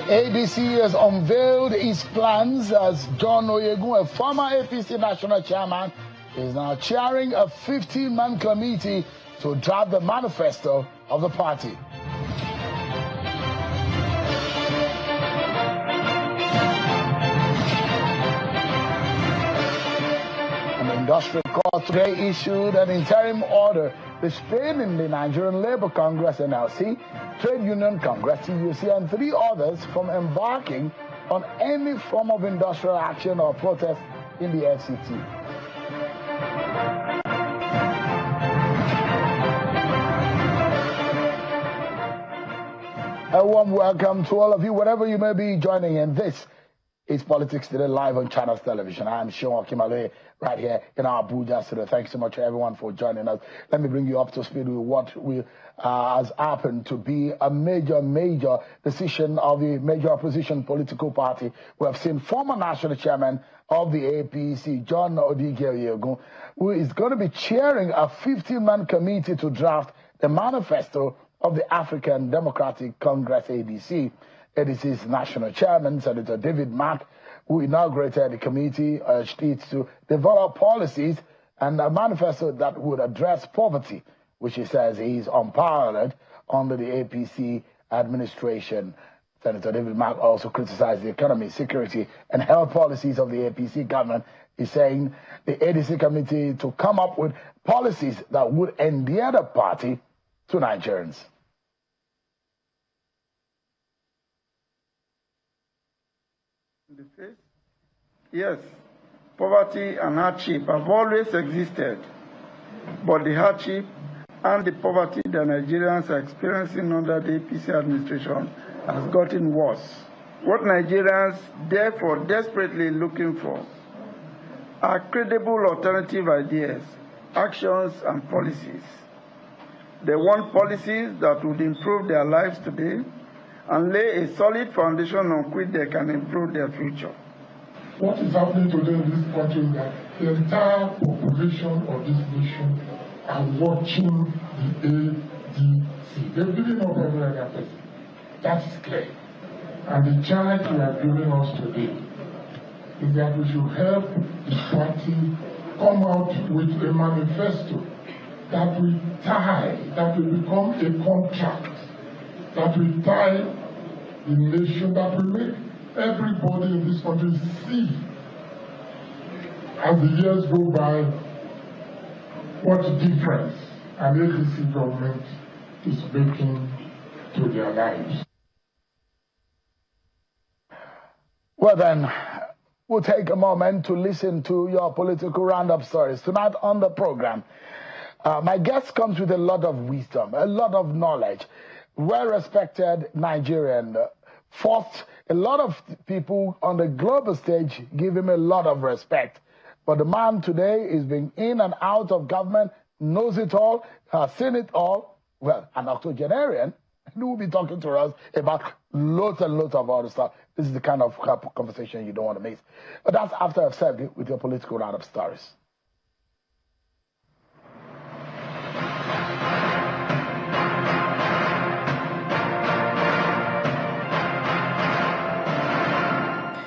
ADC has unveiled its plans as John Oyegun, a former APC national chairman, is now chairing a 15-man committee to draft the manifesto of the party. An industrial court today issued an interim order restraining the Nigerian Labour Congress (NLC), Trade Union Congress (TUC), and 3 others from embarking on any form of industrial action or protest in the FCT. A warm welcome to all of you, wherever you may be joining in. This is Politics Today live on Channels Television. I am Sean Kimale right here in our Abuja studio. Thanks so much to everyone for joining us. Let me bring you up to speed with what has happened to be a major decision of the major opposition political party. We have seen former national chairman of the APC, John Oyegun, who is going to be chairing a 15-man committee to draft the manifesto of the African Democratic Congress (ADC). ADC's national chairman, Senator David Mark, who inaugurated the committee, urged it to develop policies and a manifesto that would address poverty, which he says is unparalleled under the APC administration. Senator David Mark also criticized the economy, security, and health policies of the APC government. He's saying the ADC committee to come up with policies that would endear the party to Nigerians. Yes, poverty and hardship have always existed, but the hardship and the poverty that Nigerians are experiencing under the APC administration has gotten worse. What Nigerians therefore desperately looking for are credible alternative ideas, actions, and policies. They want policies that would improve their lives today and lay a solid foundation on which they can improve their future. What is happening today in this country is that the entire population of this nation are watching the ADC. They're giving up every other person. That is clear. And the charge we are giving us today is that we should help the party come out with a manifesto that will tie, that will become a contract, that will tie the nation, that will make everybody in this country see, as the years go by, what difference an ADC government is making to their lives. Well then, we'll take a moment to listen to your political roundup stories. Tonight on the program, my guest comes with a lot of wisdom, a lot of knowledge, well-respected Nigerian. First, a lot of people on the global stage give him a lot of respect. But the man today is being in and out of government, knows it all, has seen it all. Well, an octogenarian, he will be talking to us about loads and loads of other stuff. This is the kind of conversation you don't want to miss. But that's after I've served it with your political roundup stories.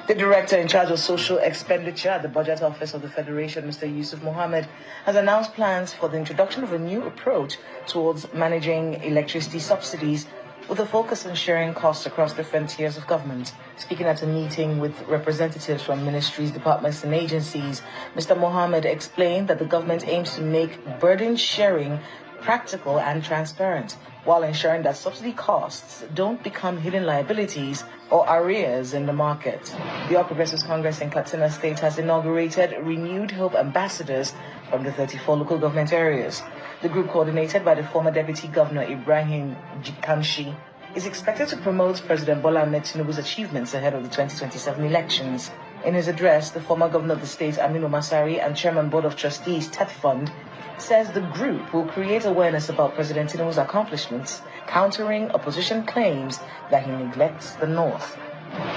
The Director in charge of Social Expenditure at the Budget Office of the Federation, Mr. Yusuf Mohammed, has announced plans for the introduction of a new approach towards managing electricity subsidies with a focus on sharing costs across different tiers of government. Speaking at a meeting with representatives from ministries, departments and agencies, Mr. Mohammed explained that the government aims to make burden sharing practical and transparent, while ensuring that subsidy costs don't become hidden liabilities or arrears in the market. The All Progressives Congress in Katsina State has inaugurated Renewed Hope ambassadors from the 34 local government areas. The group, coordinated by the former Deputy Governor Ibrahim Gambari, is expected to promote President Bola Ahmed Tinubu's achievements ahead of the 2027 elections. In his address, the former governor of the state, Aminu Masari, and Chairman Board of Trustees, Tet Fund, says the group will create awareness about President Tinubu's accomplishments, countering opposition claims that he neglects the North.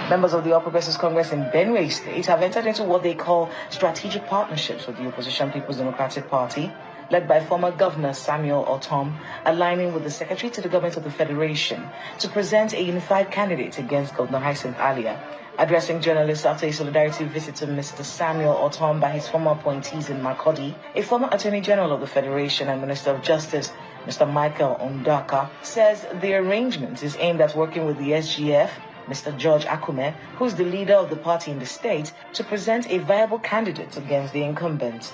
Members of the All Progressives Congress in Benue State have entered into what they call strategic partnerships with the opposition People's Democratic Party, led by former Governor Samuel Ortom, aligning with the Secretary to the Government of the Federation to present a unified candidate against Governor Hyacinth Alia. Addressing journalists after a solidarity visit to Mr. Samuel Ortom by his former appointees in Makurdi, a former Attorney General of the Federation and Minister of Justice, Mr. Michael Ondaka, says the arrangement is aimed at working with the SGF, Mr. George Akume, who is the leader of the party in the state, to present a viable candidate against the incumbent.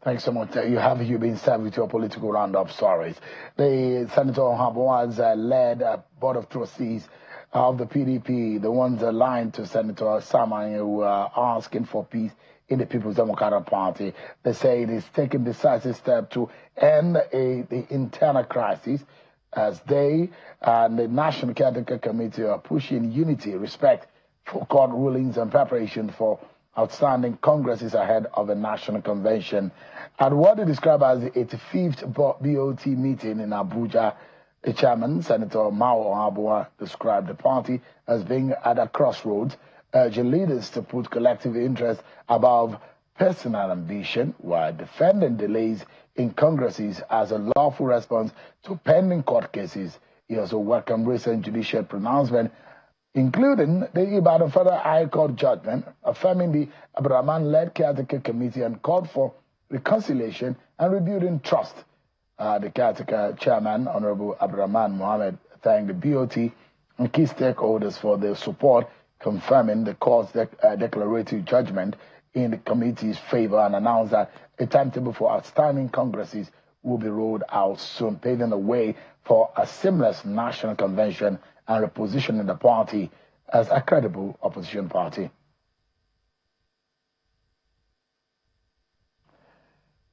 Thanks so much. You've been served with your political roundup stories. The Senator Habwa's led board of trustees of the PDP, the ones aligned to Senator Saman, who are asking for peace in the People's Democratic Party. They say it is taking decisive steps to end the internal crisis, as they and the National Caretaker Committee are pushing unity, respect for court rulings and preparation for outstanding congresses ahead of a national convention. At what they describe as the 85th BOT meeting in Abuja, the chairman, Senator Mao Abua, described the party as being at a crossroads, urging leaders to put collective interest above personal ambition while defending delays in congresses as a lawful response to pending court cases. He also welcomed recent judicial pronouncement, including the Ibadan Federal High Court judgment affirming the Abraman-led caretaker committee and called for reconciliation and rebuilding trust. The caretaker chairman, Honorable Abraman Mohammed, thanked the BOT and key stakeholders for their support, confirming the court's declaratory judgment in the committee's favor, and announced that a timetable for outstanding congresses will be rolled out soon, paving the way for a seamless national convention and repositioning the party as a credible opposition party.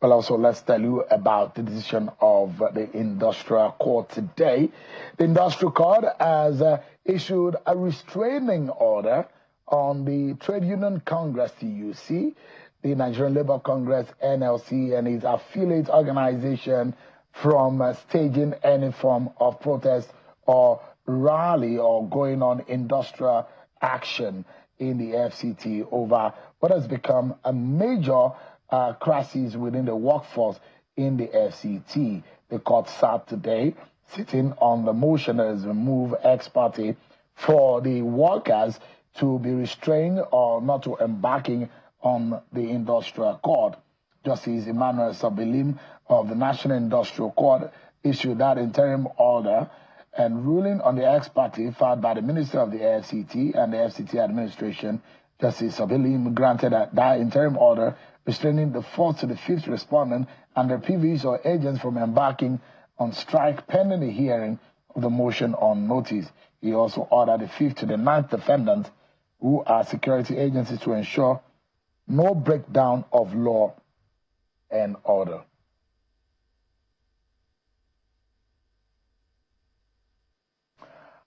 Well, also, let's tell you about the decision of the Industrial Court today. The Industrial Court has issued a restraining order on the Trade Union Congress, TUC, the Nigerian Labour Congress, NLC, and its affiliate organization from staging any form of protest or rally or going on industrial action in the FCT over what has become a major crisis within the workforce in the FCT. The court sat today sitting on the motion as a move ex parte for the workers to be restrained or not to embarking on the Industrial Court. Justice Emmanuel Sabelim of the National Industrial Court issued that interim order and ruling on the ex parte filed by the Minister of the FCT and the FCT administration. Justice Sabelim granted that interim order restraining the 4th to the 5th respondent and their PVs or agents from embarking on strike pending the hearing of the motion on notice. He also ordered the 5th to the 9th defendants, who are security agencies, to ensure no breakdown of law and order.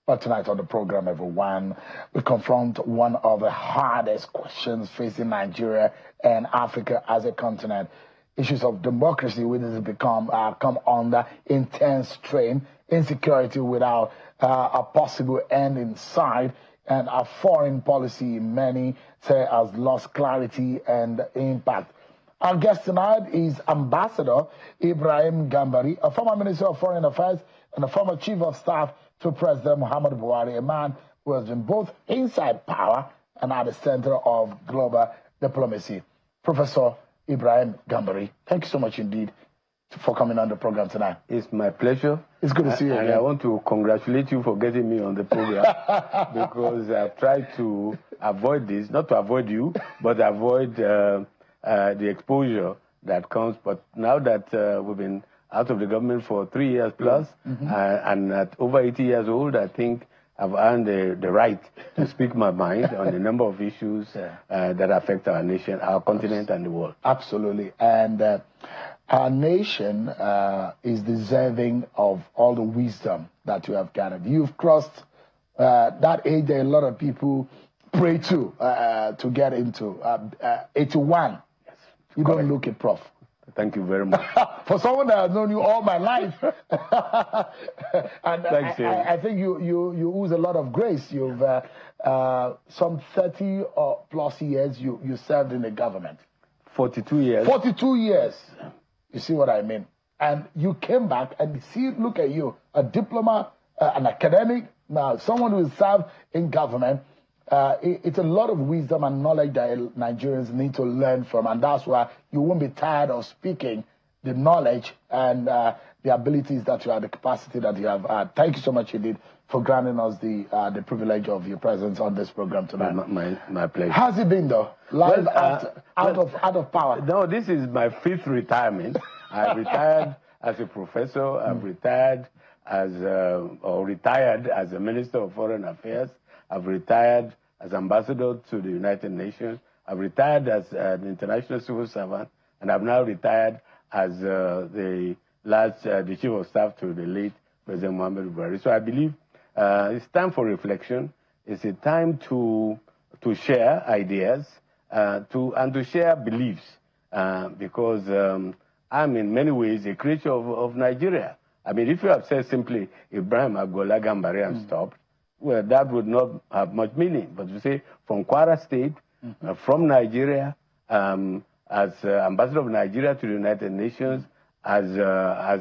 But tonight on the program, everyone, we confront one of the hardest questions facing Nigeria and Africa as a continent. Issues of democracy, which has become come under intense strain, insecurity without a possible end in sight, and a foreign policy many say has lost clarity and impact. Our guest tonight is Ambassador Ibrahim Gambari, a former Minister of Foreign Affairs and a former Chief of Staff to President Muhammadu Buhari, a man who has been both inside power and at the center of global diplomacy. Professor Ibrahim Gambari, thank you so much indeed for coming on the program tonight. It's my pleasure. It's good to see you again. And I want to congratulate you for getting me on the program because I've tried to avoid this, not to avoid you, but avoid the exposure that comes. But now that we've been out of the government for 3 years plus, and at over 80 years old, I think I've earned the right to speak my mind on a number of issues that affect our nation, our continent, and the world. Absolutely. And our nation is deserving of all the wisdom that you have gathered. You've crossed that age that a lot of people pray to get into, 81. You Correct. don't look it, Prof. Thank you very much. For someone that has known you all my life, and Thanks, I think you ooze a lot of grace. You've some 30 or plus years you served in the government. 42 years. 42 years. You see what I mean? And you came back and see, look at you, a diploma, an academic, someone who served in government. It's a lot of wisdom and knowledge that Nigerians need to learn from, and that's why you won't be tired of speaking the knowledge and the abilities that you have, the capacity that you have had. Thank you so much, indeed, for granting us the privilege of your presence on this program tonight. My pleasure. How's it been, though? Live out of power. No, this is my 5th retirement. I retired as a professor. I've retired as a Minister of Foreign Affairs. I've retired as ambassador to the United Nations. I've retired as an international civil servant, and I've now retired as the chief of staff to the late President Muhammad Buhari. So I believe it's time for reflection. It's a time to share ideas, to share beliefs, because I'm in many ways a creature of Nigeria. I mean, if you have said simply Ibrahim Gambari and stopped, well, that would not have much meaning. But you say from Kwara State, from Nigeria, as ambassador of Nigeria to the United Nations, as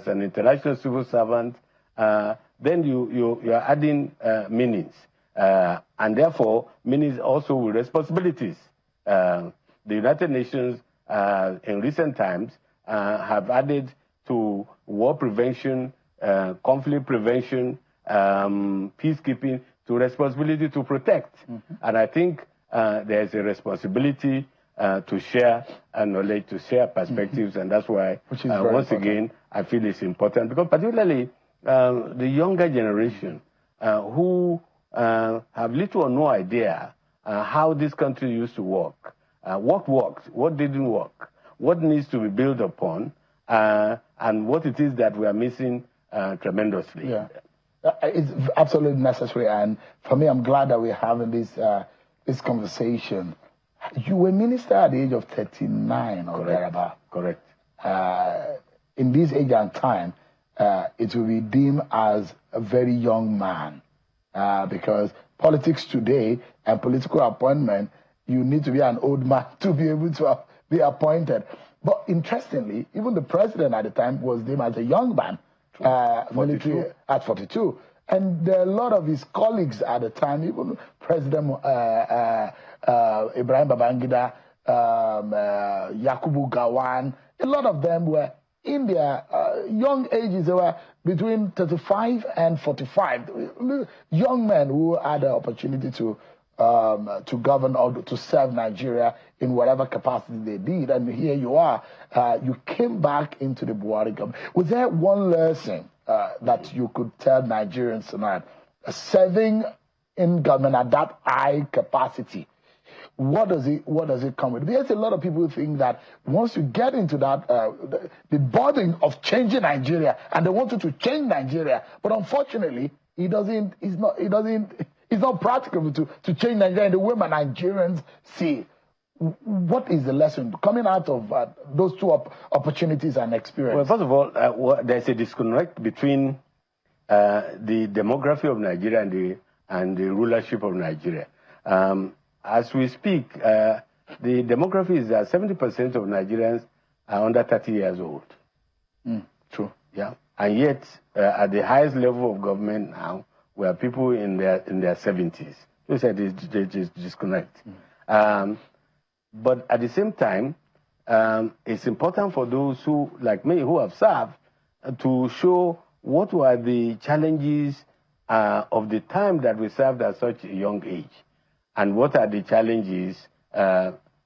an international civil servant, then you're adding meanings, and therefore meanings also with responsibilities. The United Nations in recent times have added to war prevention, conflict prevention, peacekeeping, to responsibility to protect. And I think there's a responsibility to share knowledge, to share perspectives, and that's why, once again, I feel it's important, because particularly the younger generation who have little or no idea how this country used to work, what worked, what didn't work, what needs to be built upon, and what it is that we are missing tremendously. Yeah. It's absolutely necessary, and for me, I'm glad that we're having this conversation. You were minister at the age of 39 or thereabout. Correct. In this age and time, it will be deemed as a very young man, because politics today and political appointment, you need to be an old man to be able to be appointed. But interestingly, even the president at the time was deemed as a young man, military at 42. And there are a lot of his colleagues at the time, even President Ibrahim Babangida, Yakubu Gowon, a lot of them were in their young ages. They were between 35 and 45. Young men who had the opportunity to govern or to serve Nigeria in whatever capacity they did. And here you are. You came back into the Buhari government. Was there one lesson that you could tell Nigerians tonight, serving in government at that high capacity? What does it come with? There's a lot of people who think that once you get into that, the burden of changing Nigeria, and they want you to change Nigeria, but unfortunately, it's not practical to change Nigeria in the way my Nigerians see. What is the lesson coming out of those two opportunities and experience? Well, first of all, there's a disconnect between the demography of Nigeria and the rulership of Nigeria. As we speak, the demography is that 70% of Nigerians are under 30 years old. True. Yeah. And yet, at the highest level of government now, we have people in their 70s. You said there's disconnect. But at the same time, it's important for those who, like me, who have served, to show what were the challenges of the time that we served at such a young age, and what are the challenges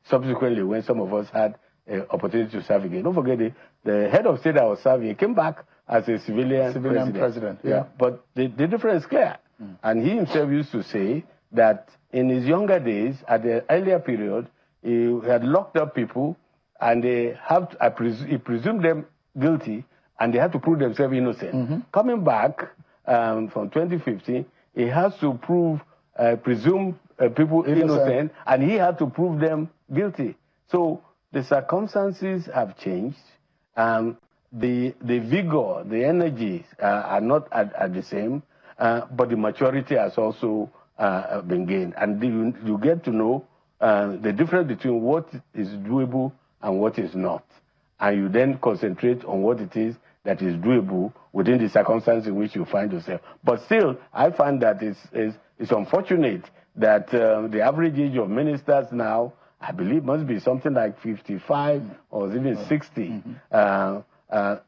subsequently when some of us had an opportunity to serve again. Don't forget, the head of state that was serving came back as a civilian president. Yeah. But the difference is clear. And he himself used to say that in his younger days, at the earlier period, he had locked up people, and they have he presumed them guilty, and they had to prove themselves innocent. Coming back from 2015, he has to presume people innocent, and he had to prove them guilty. So the circumstances have changed. The vigor, the energies are not at the same, but the maturity has also been gained. And you get to know the difference between what is doable and what is not. And you then concentrate on what it is that is doable within the circumstances in which you find yourself. But still, I find that it's unfortunate that the average age of ministers now, I believe, must be something like 55 or even 60,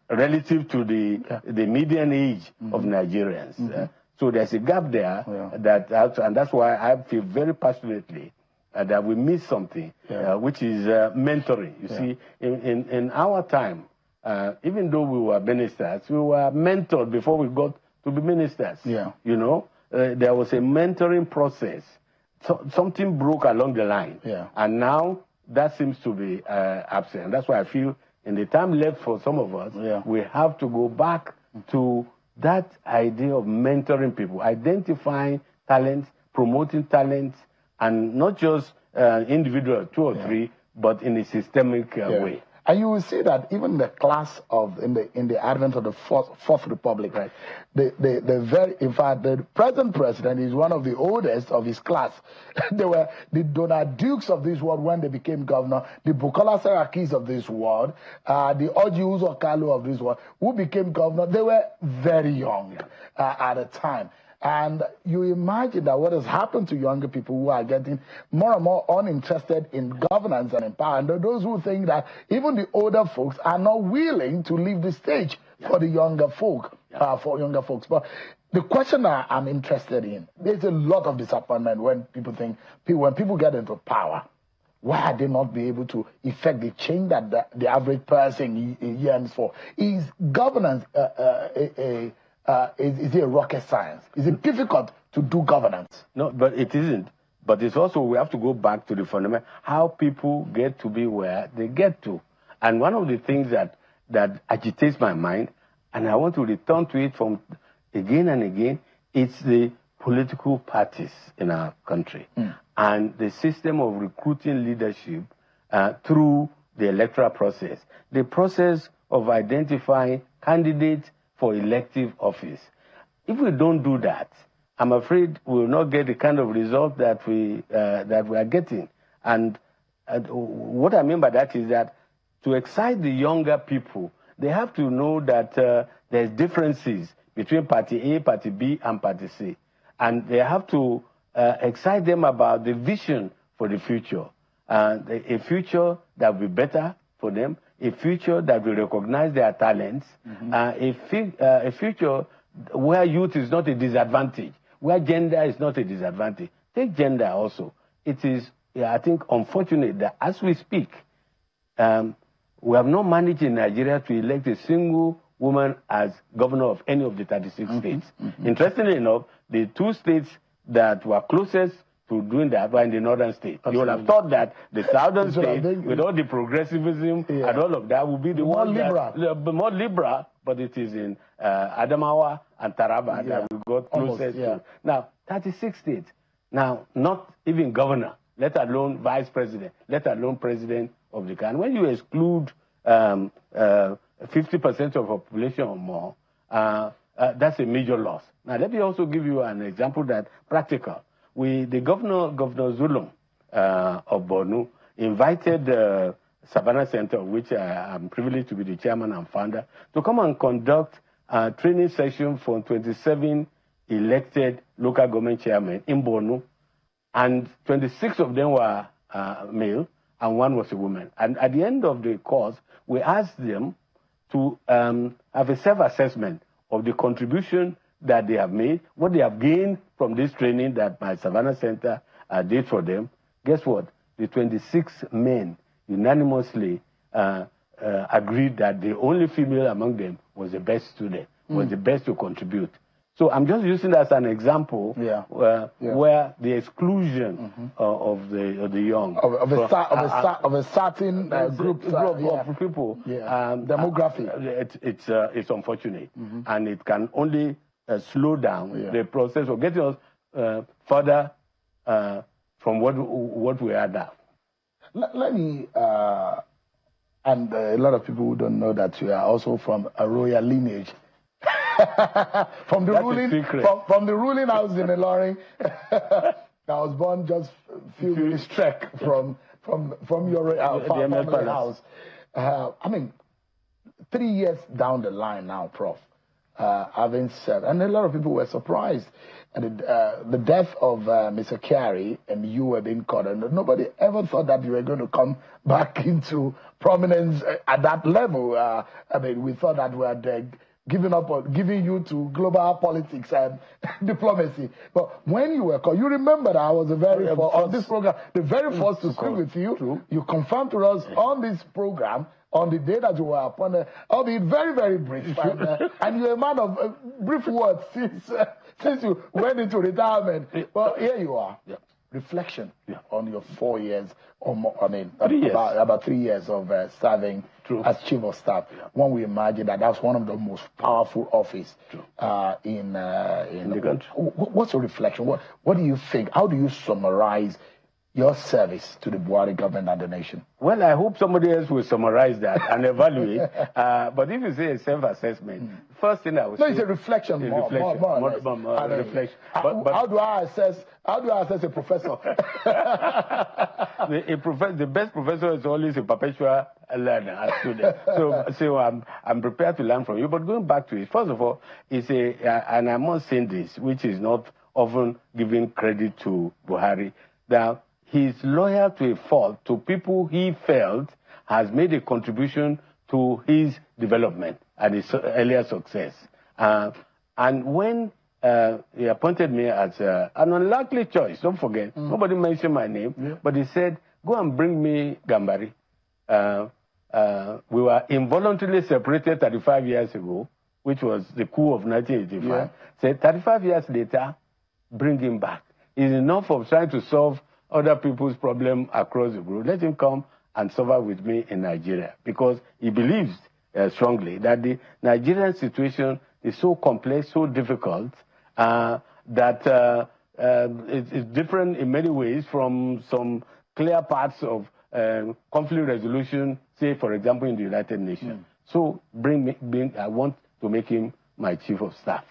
relative to the median age of Nigerians. So there's a gap there, and that's why I feel very passionately that we miss something, which is mentoring. You see, in our time, even though we were ministers, we were mentored before we got to be ministers. You know, there was a mentoring process. So, something broke along the line, and now that seems to be absent. That's why I feel in the time left for some of us, we have to go back to that idea of mentoring people, identifying talents, promoting talents, and not just individual, 2 or 3, but in a systemic way. And you will see that even the class of in the advent of the Fourth Republic, in fact, the present president is one of the oldest of his class. They were the Donald Dukes of this world when they became governor, the Bukola Sarakis of this world, the Orji Uzor Kalu of this world, who became governor. They were very young at the time. And you imagine that what has happened to younger people who are getting more and more uninterested in governance and in power. And those who think that even the older folks are not willing to leave the stage for the younger folk, folks. But the question that I'm interested in, there's a lot of disappointment when people get into power. Why are they not be able to effect the change that the average person yearns for? Is governance is it a rocket science? Is it difficult to do governance? No, but it isn't. But it's also, we have to go back to the fundamental, how people get to be where they get to. And one of the things that agitates my mind, and I want to return to it from again and again, it's the political parties in our country and the system of recruiting leadership through the electoral process, the process of identifying candidates for elective office. If we don't do that, I'm afraid we will not get the kind of result that we are getting. And what I mean by that is that to excite the younger people, they have to know that there's differences between Party A, Party B, and Party C. And they have to excite them about the vision for the future. A future that will be better for them, a future that will recognize their talents, a future where youth is not a disadvantage, where gender is not a disadvantage. Take gender also. It is, I think, unfortunate that as we speak, we have not managed in Nigeria to elect a single woman as governor of any of the 36 states. Interestingly enough, the 2 states that were closest to doing that were in the northern state. You would have thought that the southern state, with all the progressivism and all of that, would be the more liberal, but it is in Adamawa and Taraba that we got closest to. Now, 36 states. Now, not even governor, let alone vice president, let alone president of the country. When you exclude 50% of a population or more, that's a major loss. Now, let me also give you an example that's practical. The Governor Zulum of Borno invited the Savannah Center, of which I'm privileged to be the chairman and founder, to come and conduct a training session for 27 elected local government chairmen in Borno, and 26 of them were male, and 1 was a woman. And at the end of the course, we asked them to have a self-assessment of the contribution that they have made, what they have gained from this training that my Savannah Center did for them. Guess what? The 26 men unanimously agreed that the only female among them was the best student, was the best to contribute. So I'm just using that as an example where the exclusion of the young of a certain group of people, demography, it's unfortunate, and it can only slow down the process of getting us further from what we are now. Let me And a lot of people who don't know that you are also from a royal lineage. from the ruling house in Ilorin. I was born just a few minutes trek from your family house. I mean, 3 years down the line now, Prof. Having said, and a lot of people were surprised at the death of Mr. Kyari, and you were being caught, and nobody ever thought that you were going to come back into prominence at that level. I mean, we thought that we had giving you to global politics and diplomacy. But when you were called, you remember that I was on this program, the very first to speak with you. True. You confirmed to us on this program on the day that you were appointed. I'll be very, very brief. And you're a man of brief words since you went into retirement. Well, here you are. Yeah. Reflection on your 4 years, or more, I mean, about 3 years of serving as chief of staff. One we imagine that's one of the most powerful office in the country. What's your reflection? What do you think? How do you summarize your service to the Buhari government and the nation? Well, I hope somebody else will summarize that and evaluate. But if you say a self-assessment, first thing I would say... No, it's a reflection. Reflection. How do I assess a professor? The best professor is always a perpetual learner, a student. So I'm prepared to learn from you. But going back to it, first of all, it's and I must say this, which is not often giving credit to Buhari, that he's loyal to a fault to people he felt has made a contribution to his development and his earlier success. And when he appointed me as an unlikely choice, don't forget, nobody mentioned my name, but he said, go and bring me Gambari. We were involuntarily separated 35 years ago, which was the coup of 1985. Said 35 years later, bring him back. It's enough of trying to solve other people's problems across the world. Let him come and suffer with me in Nigeria, because he believes strongly that the Nigerian situation is so complex, so difficult, that it's different in many ways from some clear parts of conflict resolution, say, for example, in the United Nations. So I want to make him my chief of staff.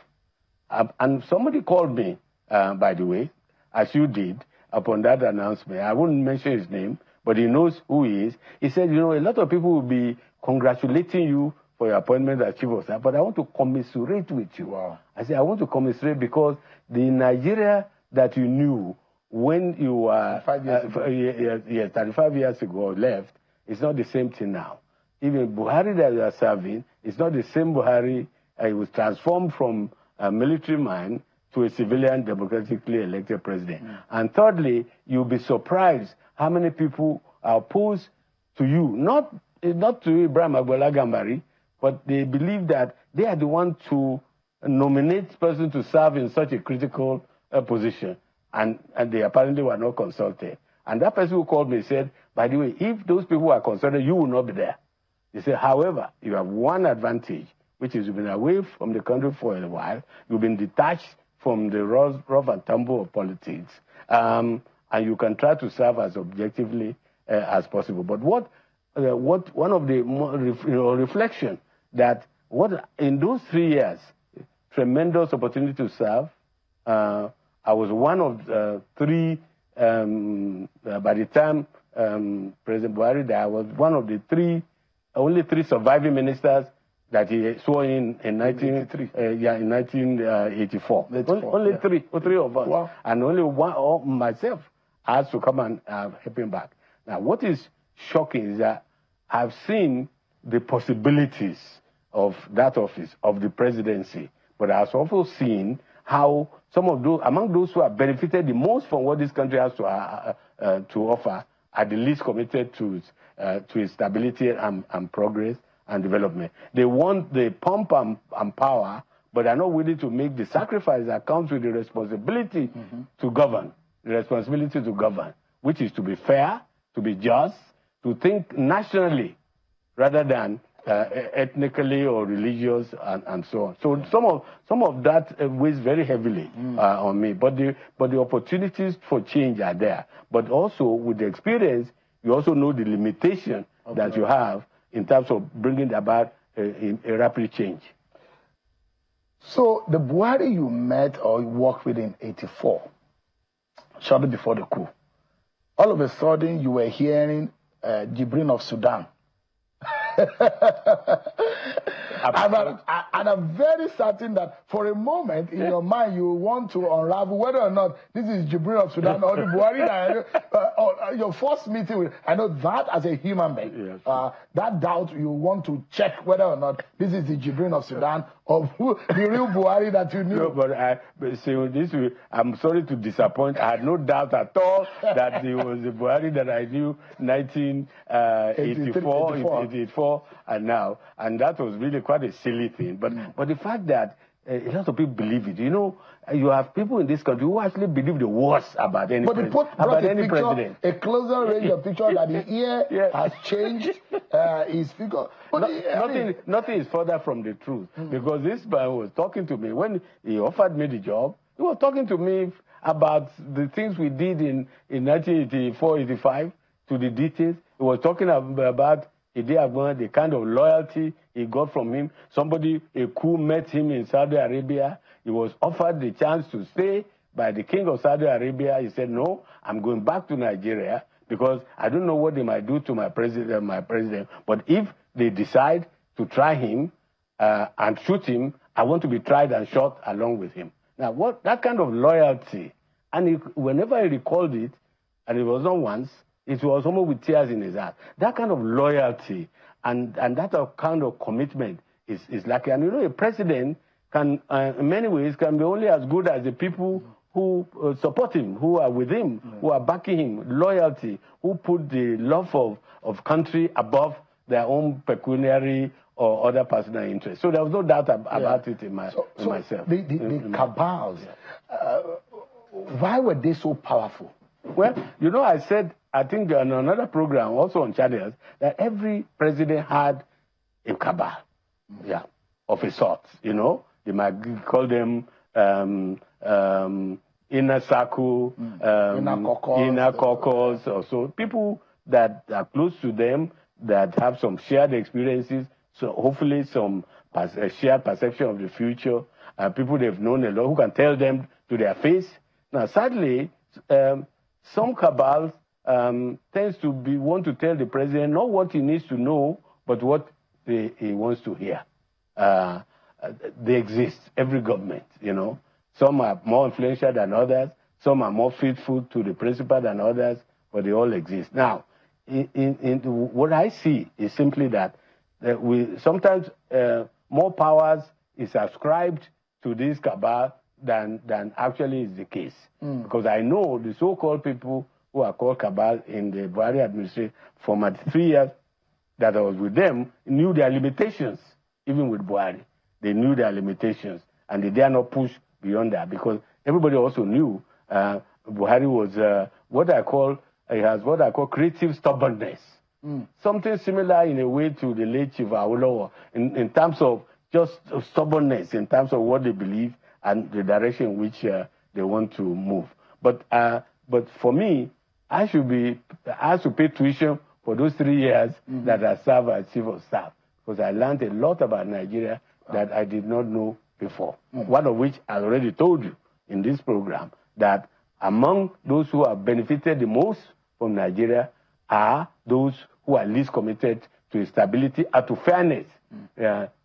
And somebody called me, by the way, as you did, upon that announcement. I won't mention his name, but he knows who he is. He said, you know, a lot of people will be congratulating you for your appointment as chief of staff, but I want to commiserate with you. Wow. I said, I want to commiserate because the Nigeria that you knew when you were 35 years ago or left, it's not the same thing now. Even Buhari that you are serving, it's not the same Buhari. He was transformed from a military man to a civilian democratically elected president. And thirdly, you'll be surprised how many people are opposed to you, not to Ibrahim Gambari, but they believe that they are the one to nominate person to serve in such a critical position, and they apparently were not consulted. And that person who called me said, by the way, if those people are consulted, you will not be there. They said, however, you have one advantage, which is you've been away from the country for a while, you've been detached from the rough and tumble of politics, and you can try to serve as objectively as possible. But what one of the reflection that in those 3 years, tremendous opportunity to serve. I was one of three. By the time President Buhari died, I was one of the only three surviving ministers that he swore in 1984. Only three of us. Wow. And only one, myself, has to come and help him back. Now, what is shocking is that I've seen the possibilities of that office, of the presidency, but I've also seen how some of those, among those who have benefited the most from what this country has to offer, are the least committed to its stability and progress and development. They want the pomp and power, but are not willing to make the sacrifice that comes with the responsibility to govern, which is to be fair, to be just, to think nationally rather than ethnically or religious and so on. So some of that weighs very heavily on me. But the opportunities for change are there. But also with the experience, you also know the limitation that you have in terms of bringing about a rapid change. So the Buhari you met or worked with in '84, shortly before the coup, all of a sudden you were hearing Ibrahim of Sudan. And I'm very certain that for a moment in your mind you want to unravel whether or not this is Ibrahim of Sudan or the Buhari or your first meeting with. I know that as a human being, yes. That doubt you want to check whether or not this is the Ibrahim of Sudan or the real Buhari that you knew. No, but I'm sorry to disappoint. I had no doubt at all that it was the Buhari that I knew 1984, and now, and that was really quite a silly thing. But the fact that a lot of people believe it, you know, you have people in this country who actually believe the worst about any president. A closer range of picture that the ear has changed his figure. Nothing is further from the truth, because this man was talking to me when he offered me the job. He was talking to me about the things we did in 1984, 85, to the details. He was talking about the kind of loyalty he got from him. A coup met him in Saudi Arabia. He was offered the chance to stay by the king of Saudi Arabia. He said, no, I'm going back to Nigeria because I don't know what they might do to my president. But if they decide to try him and shoot him, I want to be tried and shot along with him. Now, that kind of loyalty, and whenever he recalled it, and it was not once, it was almost with tears in his eyes. That kind of loyalty and that kind of commitment is lucky. And you know, a president can, in many ways, can be only as good as the people who support him, who are with him, who are backing him. Loyalty, who put the love of country above their own pecuniary or other personal interests. So there was no doubt about it in myself. The cabals, why were they so powerful? Well, you know, I said, I think on another program, also on channels, that every president had a cabal, of a sort, you know. They might call them inner circle, inner caucus, or so. People that are close to them, that have some shared experiences, so hopefully some shared perception of the future, people they've known a lot, who can tell them to their face. Now, sadly, some cabals tends to want to tell the president not what he needs to know, but what he wants to hear. They exist, every government, you know. Some are more influential than others. Some are more faithful to the principle than others, but they all exist. Now, what I see is simply that sometimes more powers is ascribed to this cabal than actually is the case. Because I know the so-called people who are called cabal in the Buhari administration, for my 3 years that I was with them, knew their limitations, even with Buhari. They knew their limitations, and they dare not push beyond that, because everybody also knew Buhari was what I call creative stubbornness. Something similar in a way to the late Chief Awolowo, in terms of just stubbornness, in terms of what they believe and the direction in which they want to move. But for me, I should pay tuition for those 3 years that I served as Chief of Staff, because I learned a lot about Nigeria that I did not know before. One of which I already told you in this program, that among those who have benefited the most from Nigeria are those who are least committed to stability and to fairness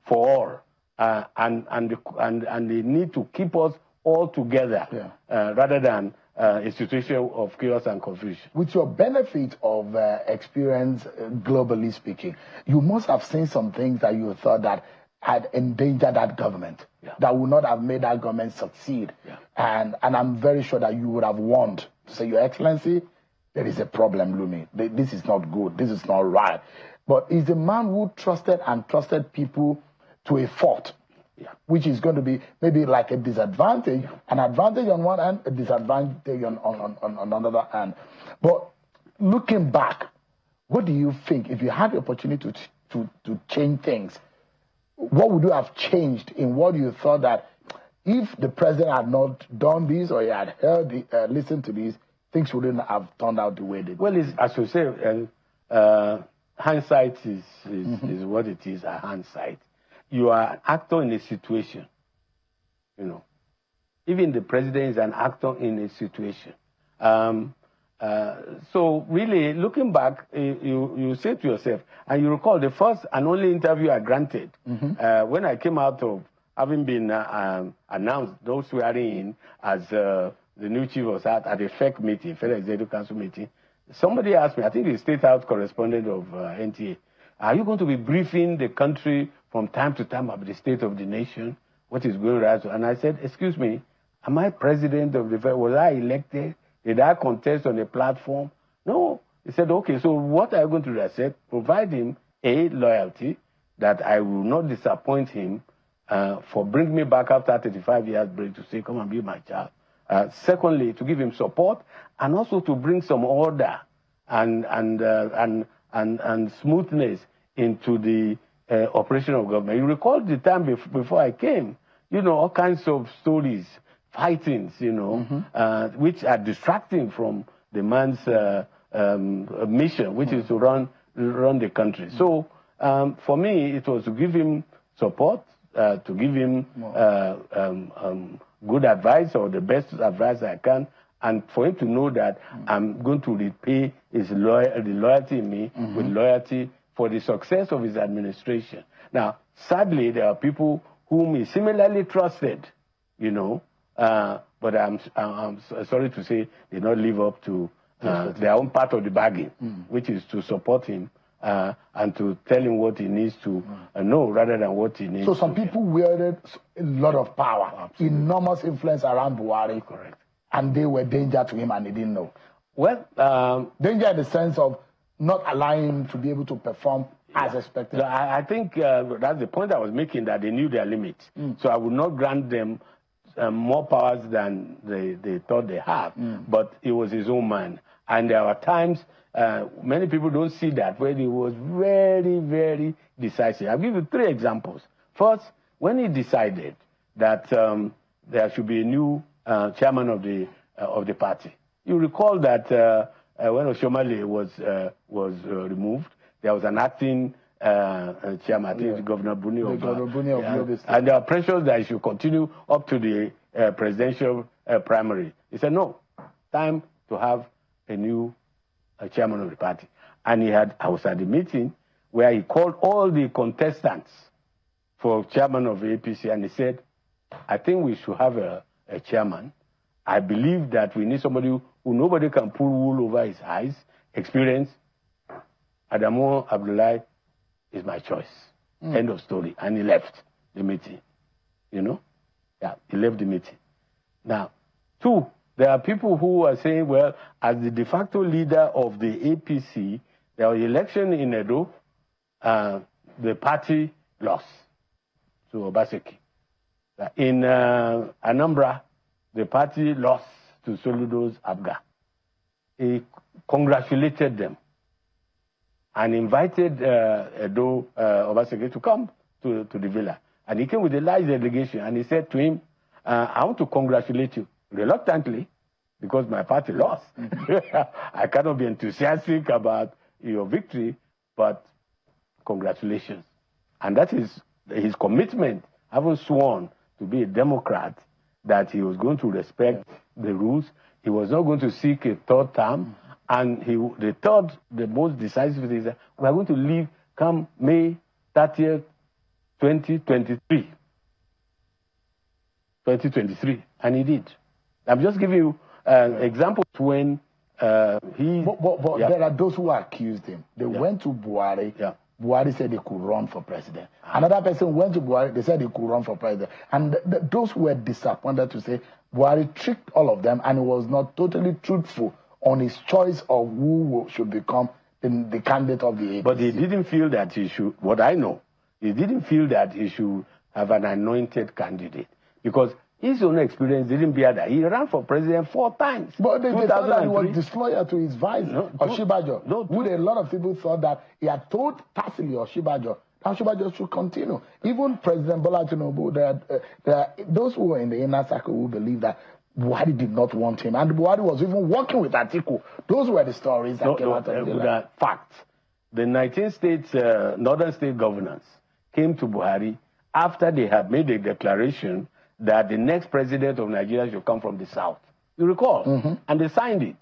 for all. And they need to keep us all together rather than a situation of chaos and confusion. With your benefit of experience, globally speaking, you must have seen some things that you thought that had endangered that government, that would not have made that government succeed. And I'm very sure that you would have warned to say, Your Excellency, there is a problem looming. This is not good. This is not right. But he's a man who trusted people to a fault, which is going to be maybe like a disadvantage, an advantage on one hand, a disadvantage on another hand. But looking back, what do you think, if you had the opportunity to change things, what would you have changed in what you thought that if the president had not done this or he had heard, listened to this, things wouldn't have turned out the way they did? Well, as you say, hindsight is what it is, a hindsight. You are an actor in a situation, you know. Even the president is an actor in a situation. So really, looking back, you say to yourself, and you recall the first and only interview I granted, when I came out of having been announced, those swearing in as the new chief of staff at a FEC meeting, Federal Executive Council meeting, somebody asked me, I think the State House correspondent of NTA, are you going to be briefing the country from time to time about the state of the nation, what is going on? And I said, excuse me, am I president of the Fed? Was I elected? Did I contest on a platform? No. He said, okay, so what are you going to do? I said, provide him a loyalty that I will not disappoint him for bringing me back after 35 years break to say, come and be my child. Secondly, to give him support and also to bring some order and smoothness into the operation of government. You recall the time before I came, you know, all kinds of stories, fightings, you know, which are distracting from the man's mission, which is to run the country. So for me, it was to give him support, to give him good advice or the best advice I can, and for him to know that I'm going to repay his the loyalty in me with loyalty for the success of his administration. Now, sadly, there are people whom he similarly trusted, you know, but I'm sorry to say they not live up to their own part of the bargain, which is to support him and to tell him what he needs to know rather than what he needs to. So some people wielded a lot of power, enormous influence around Buhari. Correct. And they were danger to him and he didn't know. Well, danger in the sense of not allowing him to be able to perform as expected. I think that's the point I was making, that they knew their limits. So I would not grant them more powers than they thought they have. But it was his own man. And there are times, many people don't see that, where he was very, very decisive. I'll give you 3 examples. First, when he decided that there should be a new chairman of the party. You recall that when Oshomale was removed, there was an acting chairman, I think Governor Buni of Yobe State. And there are pressures that he should continue up to the presidential primary. He said, no, time to have a new chairman of the party. And I was at the meeting where he called all the contestants for chairman of the APC, and he said, I think we should have a chairman. I believe that we need somebody who nobody can pull wool over his eyes, experience. Adamu Abdullahi is my choice. End of story. And he left the meeting. You know? Yeah, he left the meeting. Now, 2, there are people who are saying, well, as the de facto leader of the APC, there was election in Edo, the party lost to Obaseki. In Anambra, the party lost to Soludo's Abga. He congratulated them and invited Edo Obaseki to come to the villa. And he came with a large delegation, and he said to him, I want to congratulate you reluctantly because my party lost. I cannot be enthusiastic about your victory, but congratulations. And that is his commitment, having sworn to be a Democrat, that he was going to respect the rules. He was not going to seek a 3rd term. And the most decisive thing is that we are going to leave come May 30th, 2023. And he did. I'm just giving you examples when he... But there are those who accused him. They went to Buhari. Buhari said they could run for president. Another person went to Buhari, they said they could run for president. And those who were disappointed to say Buhari tricked all of them and he was not totally truthful on his choice of who should become the candidate of the APC. But he didn't feel that he should, what I know, he didn't feel that he should have an anointed candidate. Because his own experience didn't bear that. He ran for president 4 times. But they thought that he was disloyal to his vice, Oshibajo. A lot of people thought that he had told tacitly Oshibajo that Oshibajo should continue. Even President Bola Tinubu, there are those who were in the inner circle who believe that Buhari did not want him. And Buhari was even working with Atiku. Those were the stories that came out of the facts. the 19 states, northern state governors came to Buhari after they had made a declaration that the next president of Nigeria should come from the south. You recall? And they signed it.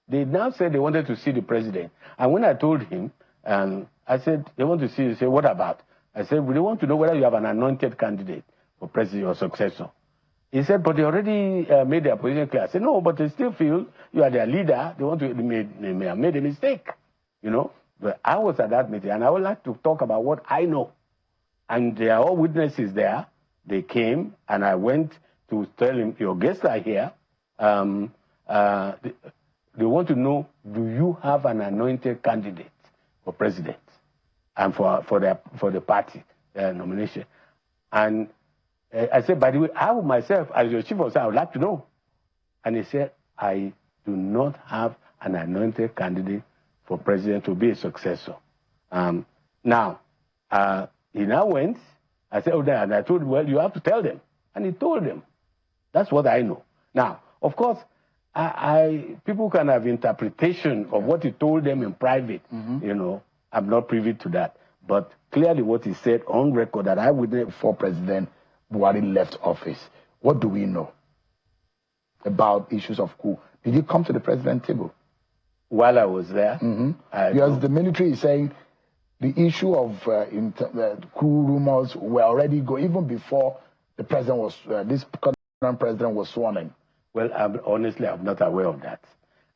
They now said they wanted to see the president. And when I told him, I said, they want to see you. He said, what about? I said, we want to know whether you have an anointed candidate for president or successor. He said, but they already made their position clear. I said, no, but they still feel you are their leader. They want to, they may have made a mistake, you know. But I was at that meeting, and I would like to talk about what I know. And there are all witnesses there. They came, and I went to tell him, your guests are here. They want to know, do you have an anointed candidate for president and for the party nomination? And I said, by the way, I myself, as your chief of staff, I would like to know. And he said, I do not have an anointed candidate for president to be a successor. Now, he now went. I said, oh, and I told him, well, you have to tell them. And he told them. That's what I know. Now, of course, people can have interpretation of what he told them in private. You know, I'm not privy to that. But clearly what he said on record that I witnessed before President Buhari left office. What do we know about issues of coup? Did you come to the president's table? While I was there? Because the military is saying the issue of coup rumors were already even before the president was, this current president was sworn in. Well, honestly, I'm not aware of that.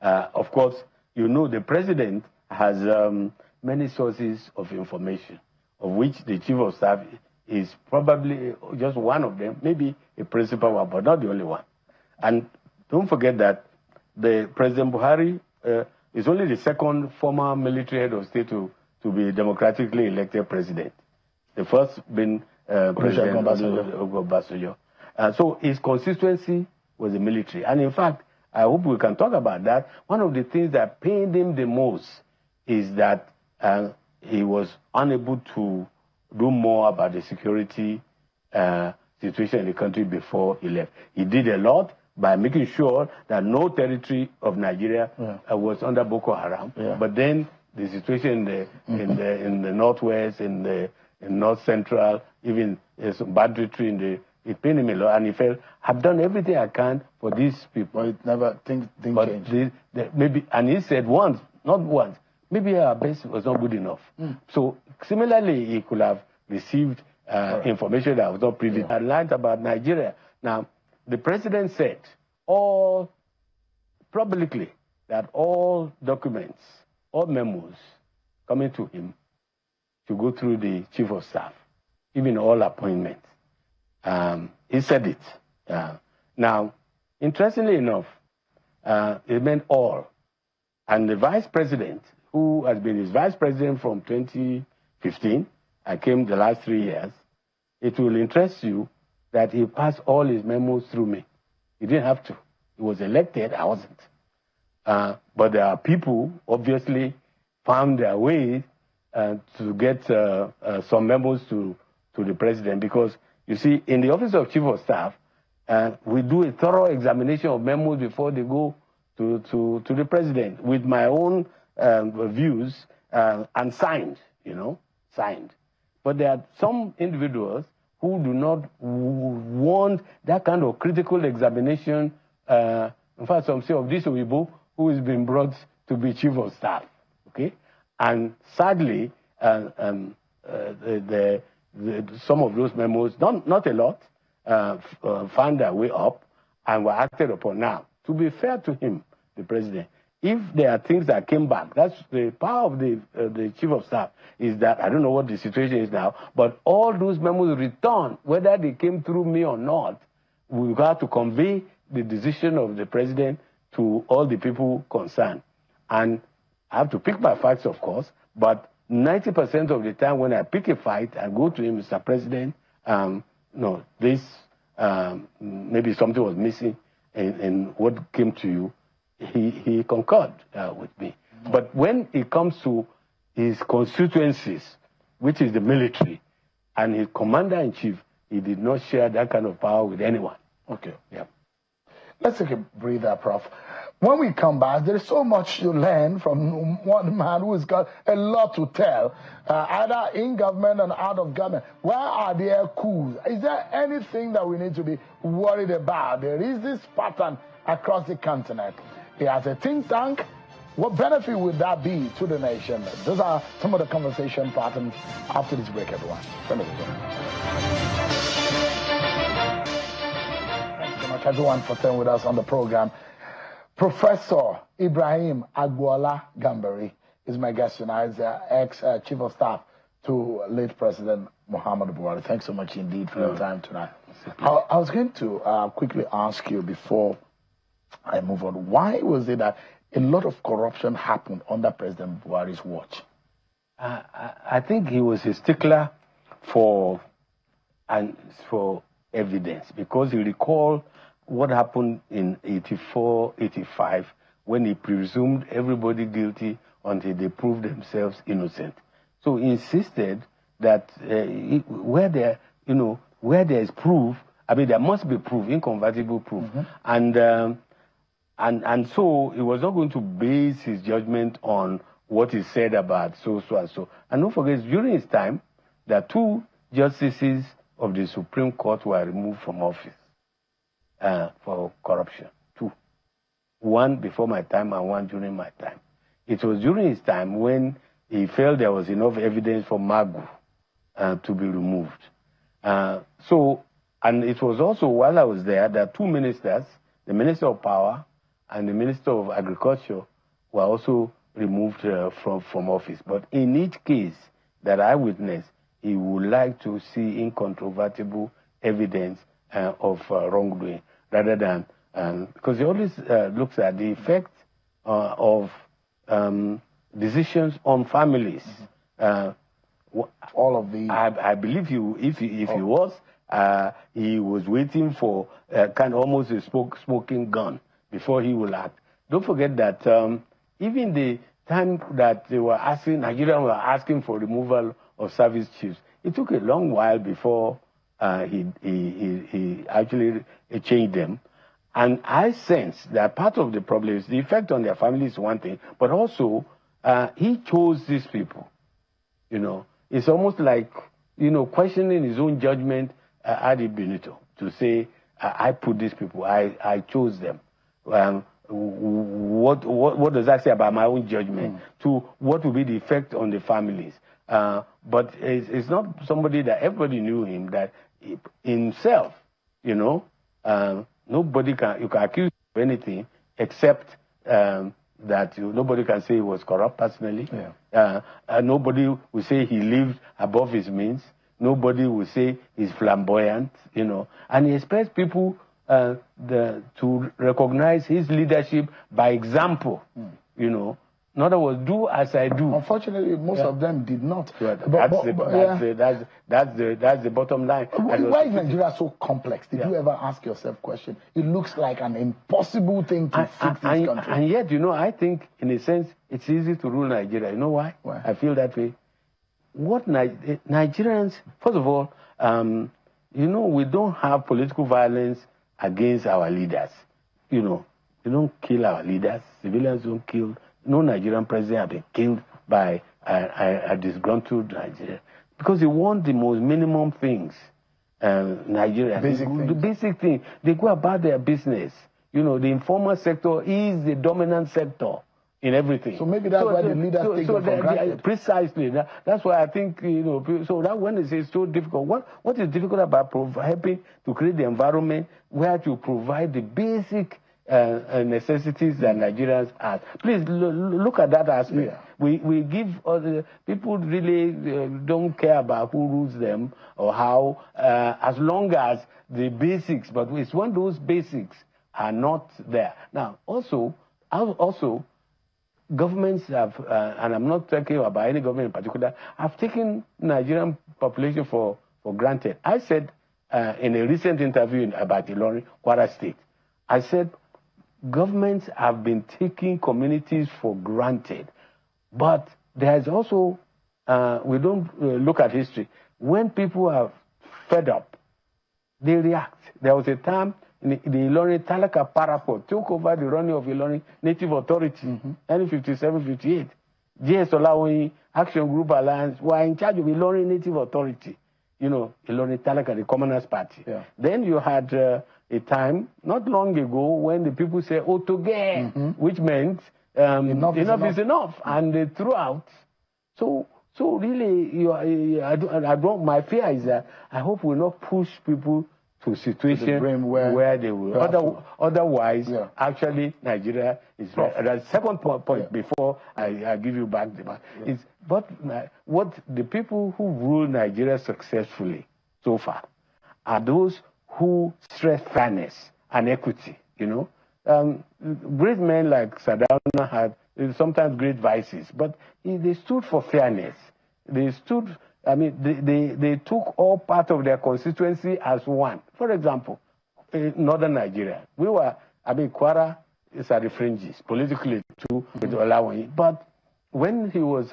Of course, you know, the president has many sources of information, of which the chief of staff is probably just one of them, maybe a principal one, but not the only one. And don't forget that the President Buhari is only the second former military head of state to be democratically elected president. The first being President Obasanjo. So his constituency was the military. And in fact, I hope we can talk about that. One of the things that pained him the most is that he was unable to do more about the security situation in the country before he left. He did a lot by making sure that no territory of Nigeria was under Boko Haram. But then the situation in the northwest, in north central, even some banditry it pained him a lot, and he felt, I've done everything I can for these people. But it never, things changed. Maybe, and he said once, not once, maybe our best was not good enough. So similarly, he could have received information that was not privy. I learned about Nigeria. Now, the president said publicly that all documents, all memos coming to him should go through the chief of staff, even all appointments. He said it. Now, interestingly enough, it meant all. And the vice president, who has been his vice president from 2015, I came the last 3 years, it will interest you that he passed all his memos through me. He didn't have to. He was elected, I wasn't. But there are people, obviously, found their way to get some memos to the president, because, you see, in the office of chief of staff, we do a thorough examination of memos before they go to the president with my own views and signed, signed. But there are some individuals who do not want that kind of critical examination. In fact, some say of this Oyibo who has been brought to be chief of staff, okay? And sadly, some of those memos, not a lot, found their way up and were acted upon. Now, to be fair to him, the president, if there are things that came back, that's the power of the chief of staff, is that, I don't know what the situation is now, but all those memos returned, whether they came through me or not, we got to convey the decision of the president to all the people concerned. And I have to pick my fights, of course, but 90% of the time when I pick a fight and go to him, Mr. President, no, this, maybe something was missing in what came to you, he concurred with me. But when it comes to his constituencies, which is the military, and his commander-in-chief, he did not share that kind of power with anyone. Okay. Yeah. Let's take a breather, Prof. When we come back, there is so much to learn from one man who has got a lot to tell, either in government and out of government. Where are there coups? Is there anything that we need to be worried about? There is this pattern across the continent. He has a think tank. What benefit would that be to the nation? Those are some of the conversation patterns after this break, everyone. Thank you so much, everyone, for staying with us on the program. Professor Ibrahim Gambari is my guest tonight. He's ex-chief of staff to late President Muhammad Buhari. Thanks so much indeed for your time tonight. I was going to quickly ask you before I move on, why was it that a lot of corruption happened under President Buhari's watch? I think he was a stickler for evidence, because he recalled what happened in 84, 85, when he presumed everybody guilty until they proved themselves innocent. So he insisted that where there is proof, I mean, there must be proof, incontrovertible proof. Mm-hmm. And so he was not going to base his judgment on what he said about so and so. And don't forget, during his time, there are 2 justices of the Supreme Court were removed from office for corruption. 2. 1 before my time and 1 during my time. It was during his time when he felt there was enough evidence for Magu to be removed. And it was also, while I was there, there are 2 ministers, the Minister of Power and the Minister of Agriculture, were also removed from office. But in each case that I witnessed, he would like to see incontrovertible evidence of wrongdoing, rather than, because he always looks at the effect of decisions on families. All of the... I believe if he was waiting for kind of almost a smoking gun before he will act. Don't forget that even the time that Nigerians were asking for removal of service chiefs, it took a long while before he actually changed them. And I sense that part of the problem is the effect on their families is one thing, but also he chose these people. It's almost like, questioning his own judgment ad infinitum, to say, I put these people, I chose them. What does that say about my own judgment? To what will be the effect on the families? But it's not somebody that everybody knew him, that himself, nobody you can accuse of anything except that nobody can say he was corrupt personally. Yeah. Nobody will say he lived above his means. Nobody will say he's flamboyant, and he expects people to recognize his leadership by example, In other words, do as I do. Unfortunately, most of them did not. That's the bottom line. Why is Nigeria so complex? Did you ever ask yourself a question? It looks like an impossible thing to fix this country. And yet, I think, in a sense, it's easy to rule Nigeria. You know why? I feel that way. What Nigerians, first of all, we don't have political violence against our leaders. We don't kill our leaders. Civilians don't kill. No Nigerian president have been killed by a disgruntled Nigeria, because they want the most minimum things. Nigeria, the basic thing. They go about their business. The informal sector is the dominant sector in everything. So maybe that's why the leaders take them for granted. Precisely. That's why I think, so that when they say it's so difficult, what is difficult about helping to create the environment where to provide the basic necessities that Nigerians have? Please look at that aspect. Yeah. We give people really don't care about who rules them or how, as long as the basics, but it's when those basics are not there. Now, also, governments have, and I'm not talking about any government in particular, have taken Nigerian population for granted. I said in a recent interview about Ilorin, Kwara State, I said, governments have been taking communities for granted. But there's also, we don't look at history. When people are fed up, they react. There was a time the Ilorin Talaka Paraport took over the running of Ilorin Native Authority, early 57, 58. J.S. Olawoyin, Action Group Alliance were in charge of Ilorin Native Authority. You know, Ilorin Talaka, the Commoners Party. Yeah. Then you had a time, not long ago, when the people said, oh, to get, which meant enough is enough. And they threw out. So really, my fear is that I hope we'll not push people to a situation where they will. Otherwise, actually, Nigeria is right. The second point before I give you back the back is, what the people who rule Nigeria successfully so far are those who stress fairness and equity. You know, great men like Sardauna had sometimes great vices, but they stood for fairness. They stood. I mean, they took all part of their constituency as one. For example, in northern Nigeria, Kwara is at the fringes, politically too, with Olawoyin. But when he was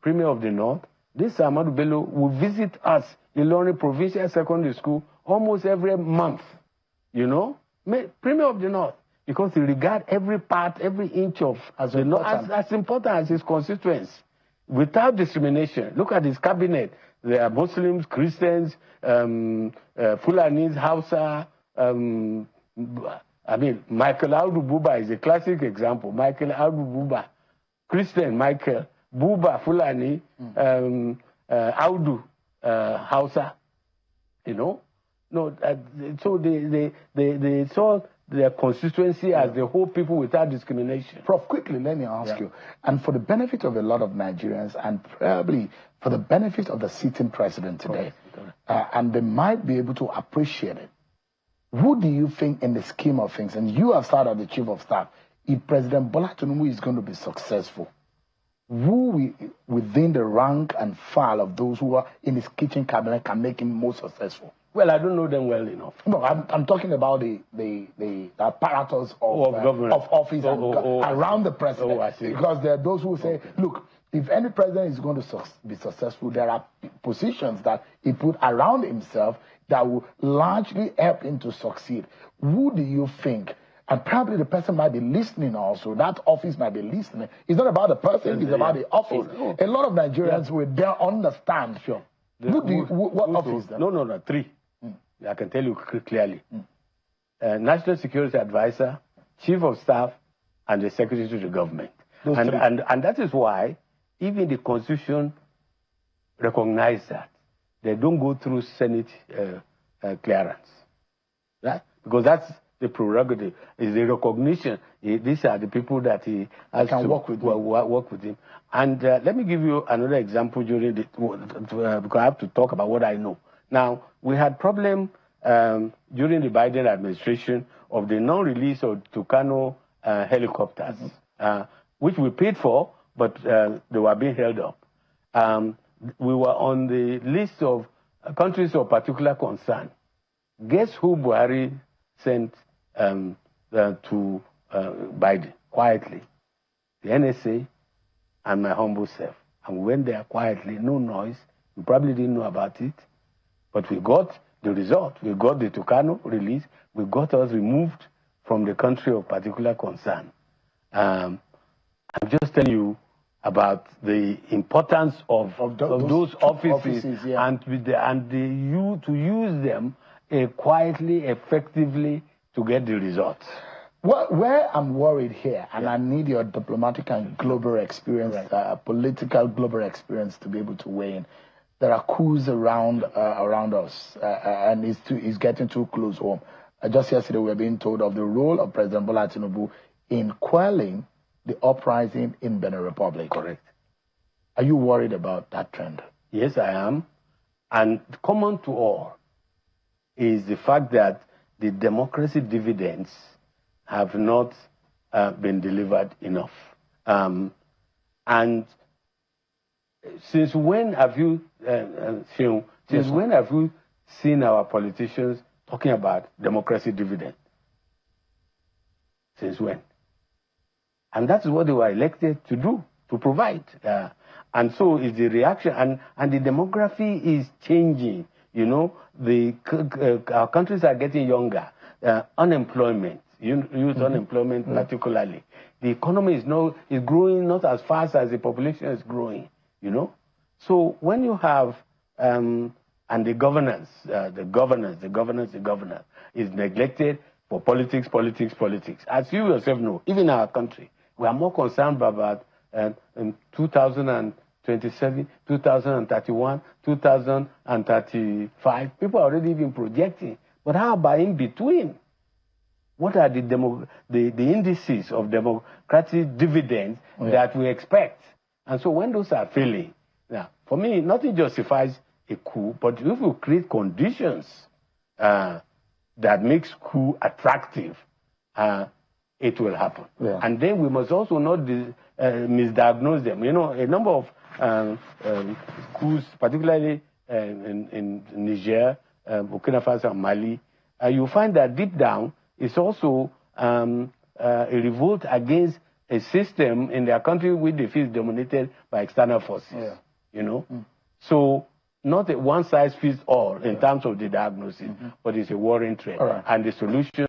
Premier of the North, this Ahmadu Bello would visit us, Ilorin Provincial Secondary School, almost every month, you know? Premier of the North, because he regards every part, every inch of as important as his constituents. Without discrimination. Look at his cabinet. There are Muslims, Christians, Fulanis, Hausa. Michael Audu Buba is a classic example. Michael Audu Buba, Christian Michael, Buba Fulani, Audu Hausa. You know? No, so they saw their constituency as the whole people without discrimination. Prof, quickly, let me ask you, and for the benefit of a lot of Nigerians, and probably for the benefit of the sitting president today, and they might be able to appreciate it, who do you think in the scheme of things, and you have started the chief of staff, if President Bola Tinubu is going to be successful, who within the rank and file of those who are in his kitchen cabinet can make him more successful? Well, I don't know them well enough. No, I'm talking about the apparatus of government, of office around the president. Oh, I see. Because there are those who say, look, if any president is going to be successful, there are positions that he put around himself that will largely help him to succeed. Who do you think? And probably the person might be listening also. That office might be listening. It's not about the person, it's about the office. A lot of Nigerians will then understand. Sure. What office? No, three. I can tell you clearly. National Security Advisor, Chief of Staff, and the Secretary to the Government. And that is why even the Constitution recognizes that. They don't go through Senate clearance. Right? Because that's the prerogative, is the recognition. These are the people that he has to work with him. And let me give you another example during because I have to talk about what I know. Now, we had problem during the Biden administration of the non-release of Tucano helicopters, which we paid for, but they were being held up. We were on the list of countries of particular concern. Guess who Buhari sent to Biden quietly? The NSA and my humble self. And we went there quietly, no noise. We probably didn't know about it. But we got the result. We got the Tucano release. We got us removed from the country of particular concern. I'm just telling you about the importance of those offices and to use them quietly, effectively to get the results. Well, where I'm worried here, and I need your diplomatic and global experience, political global experience to be able to weigh in. There are coups around us, and it's getting too close home. Just yesterday, we were being told of the role of President Bola Tinubu in quelling the uprising in Benin Republic. Correct. Are you worried about that trend? Yes, I am. And common to all is the fact that the democracy dividends have not been delivered enough. And since when have you, when have you seen our politicians talking about democracy dividend? Since when? And that's what they were elected to do, to provide. And so is the reaction, and the demography is changing. You know, our countries are getting younger. unemployment, youth unemployment particularly. The economy is growing not as fast as the population is growing, you know. So when you have, and the governance is neglected for politics. As you yourself know, even in our country, we are more concerned about 2027, 2031, 2035. People are already even projecting. But how about in between? What are the indices of democratic dividends that we expect? And so when those are failing, now, for me, nothing justifies a coup, but if we create conditions that makes coup attractive, it will happen. Yeah. And then we must also not misdiagnose them. You know, a number of coups, particularly in Niger, Burkina Faso, and Mali, you find that deep down it's also a revolt against a system in their country which they feel is dominated by external forces. Yeah. You know, so not a one-size-fits-all in terms of the diagnosis, but it's a warring trend. Right. And the solution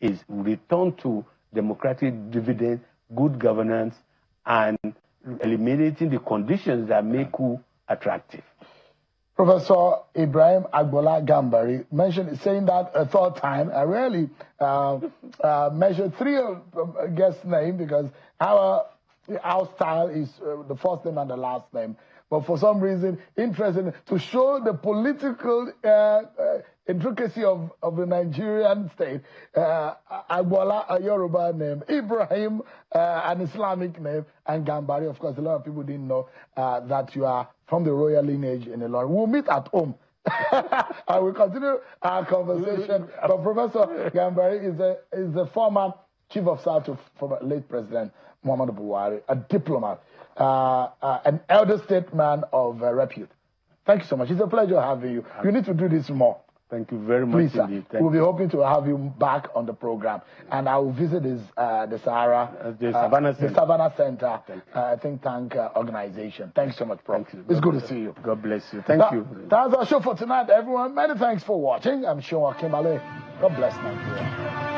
is return to democratic dividend, good governance, and eliminating the conditions that make coup attractive. Professor Ibrahim Gambari mentioned, saying that a third time. I rarely measure three guest name because our style is the first name and the last name. But for some reason, interesting to show the political intricacy of the Nigerian state. Agbola, a Yoruba name, Ibrahim, an Islamic name, and Gambari. Of course, a lot of people didn't know that you are from the royal lineage in Ilorin. We'll meet at home. I will continue our conversation. But Professor Gambari is the former chief of staff to former late President Muhammadu Buhari, a diplomat, an elder statesman of repute. Thank you so much. It's a pleasure having you. You need to do this more. Thank you very much. Please, indeed. We'll be hoping to have you back on the program. And I will visit the Savannah Center, think tank organization. Thanks so much, Prof. It's good to see you. God bless you. Thank you. That's our show for tonight, everyone. Many thanks for watching. I'm Sean Akimale. God bless Nigeria.